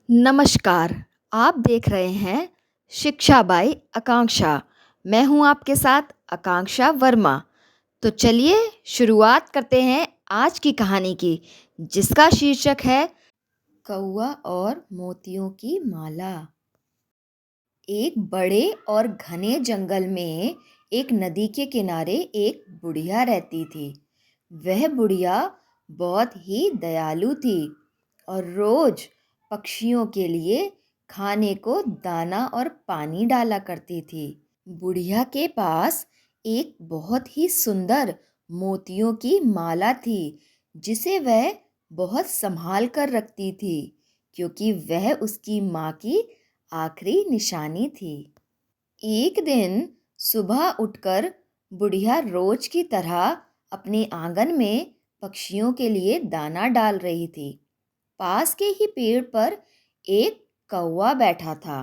नमस्कार, आप देख रहे हैं शिक्षा बाई आकांक्षा। मैं हूं आपके साथ आकांक्षा वर्मा। तो चलिए शुरुआत करते हैं आज की कहानी की, जिसका शीर्षक है कौआ और मोतियों की माला। एक बड़े और घने जंगल में एक नदी के किनारे एक बुढ़िया रहती थी। वह बुढ़िया बहुत ही दयालु थी और रोज पक्षियों के लिए खाने को दाना और पानी डाला करती थी। बुढ़िया के पास एक बहुत ही सुंदर मोतियों की माला थी, जिसे वह बहुत संभाल कर रखती थी, क्योंकि वह उसकी माँ की आखिरी निशानी थी। एक दिन सुबह उठकर बुढ़िया रोज की तरह अपने आंगन में पक्षियों के लिए दाना डाल रही थी। पास के ही पेड़ पर एक कौवा बैठा था।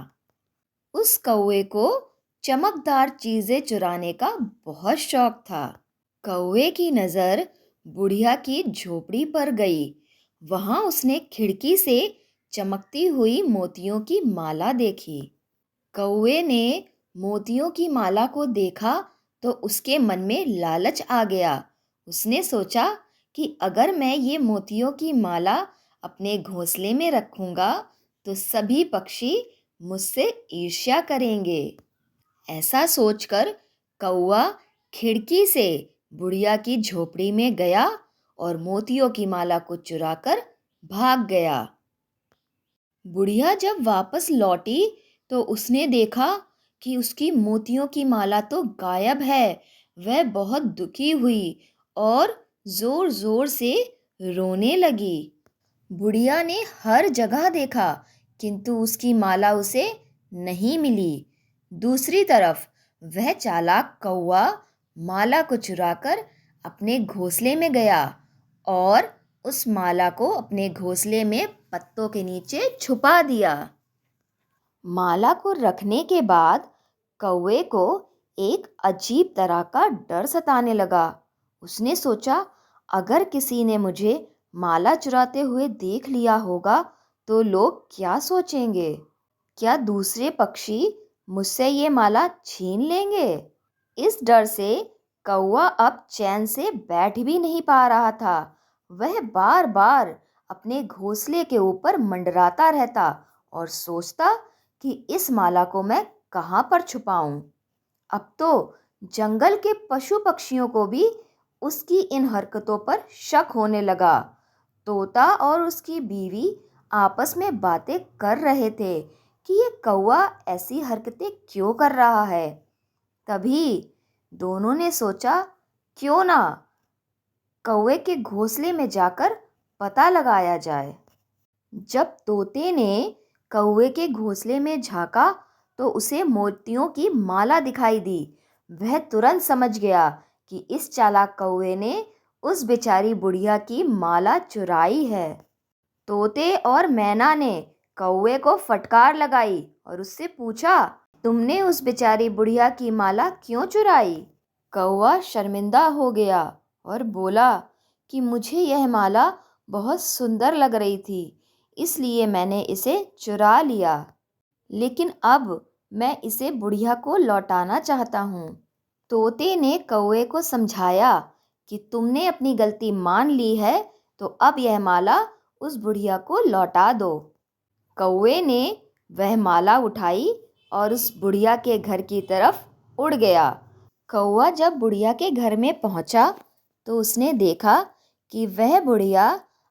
उस कौवे को चमकदार चीजें चुराने का बहुत शौक था। कौवे की नजर बुढ़िया की झोपड़ी पर गई। वहां उसने खिड़की से चमकती हुई मोतियों की माला देखी। कौवे ने मोतियों की माला को देखा तो उसके मन में लालच आ गया। उसने सोचा कि अगर मैं ये मोतियों की माला अपने घोंसले में रखूंगा तो सभी पक्षी मुझसे ईर्ष्या करेंगे। ऐसा सोचकर कौवा खिड़की से बुढ़िया की झोपड़ी में गया और मोतियों की माला को चुराकर भाग गया। बुढ़िया जब वापस लौटी तो उसने देखा कि उसकी मोतियों की माला तो गायब है। वह बहुत दुखी हुई और जोर जोर से रोने लगी। बुढ़िया ने हर जगह देखा, किंतु उसकी माला उसे नहीं मिली। दूसरी तरफ वह चालाक कौवा माला को चुराकर अपने घोंसले में गया और उस माला को अपने घोंसले में पत्तों के नीचे छुपा दिया। माला को रखने के बाद कौवे को एक अजीब तरह का डर सताने लगा। उसने सोचा, अगर किसी ने मुझे माला चुराते हुए देख लिया होगा तो लोग क्या सोचेंगे? क्या दूसरे पक्षी मुझसे ये माला छीन लेंगे? इस डर से कौवा अब चैन से बैठ भी नहीं पा रहा था। वह बार बार अपने घोंसले के ऊपर मंडराता रहता और सोचता कि इस माला को मैं कहाँ पर छुपाऊं। अब तो जंगल के पशु पक्षियों को भी उसकी इन हरकतों पर शक होने लगा। तोता और उसकी बीवी आपस में बातें कर रहे थे कि ये कौवा ऐसी हरकतें क्यों कर रहा है। तभी दोनों ने सोचा, क्यों ना कौवे के घोंसले में जाकर पता लगाया जाए। जब तोते ने कौवे के घोंसले में झांका तो उसे मोतियों की माला दिखाई दी। वह तुरंत समझ गया कि इस चालाक कौवे ने उस बेचारी बुढ़िया की माला चुराई है। तोते और मैना ने कौवे को फटकार लगाई और उससे पूछा, तुमने उस बेचारी बुढ़िया की माला क्यों चुराई? कौवा शर्मिंदा हो गया और बोला कि मुझे यह माला बहुत सुंदर लग रही थी, इसलिए मैंने इसे चुरा लिया। लेकिन अब मैं इसे बुढ़िया को लौटाना चाहता हूँ। तोते ने कौवे को समझाया कि तुमने अपनी गलती मान ली है, तो अब यह माला उस बुढ़िया को लौटा दो। कौवे ने वह माला उठाई और उस बुढ़िया के घर की तरफ उड़ गया। कौवा जब बुढ़िया के घर में पहुंचा तो उसने देखा कि वह बुढ़िया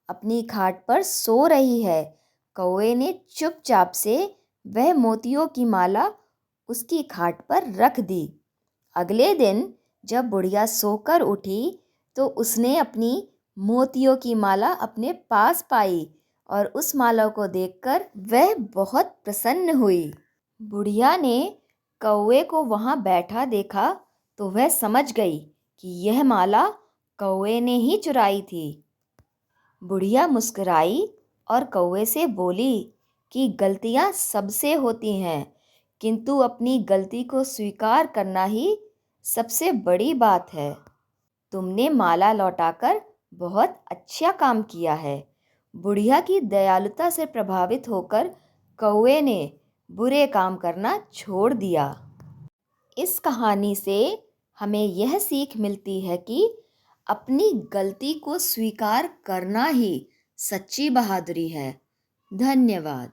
अपनी खाट पर सो रही है। कौवे ने चुपचाप से वह मोतियों की माला उसकी खाट पर रख दी। अगले दिन जब बुढ़िया सोकर उठी तो उसने अपनी मोतियों की माला अपने पास पाई और उस माला को देखकर वह बहुत प्रसन्न हुई। बुढ़िया ने कौवे को वहां बैठा देखा तो वह समझ गई कि यह माला कौवे ने ही चुराई थी। बुढ़िया मुस्कुराई और कौवे से बोली कि गलतियां सबसे होती हैं, किंतु अपनी गलती को स्वीकार करना ही सबसे बड़ी बात है। तुमने माला लौटाकर बहुत अच्छा काम किया है। बुढ़िया की दयालुता से प्रभावित होकर कौवे ने बुरे काम करना छोड़ दिया। इस कहानी से हमें यह सीख मिलती है कि अपनी गलती को स्वीकार करना ही सच्ची बहादुरी है। धन्यवाद।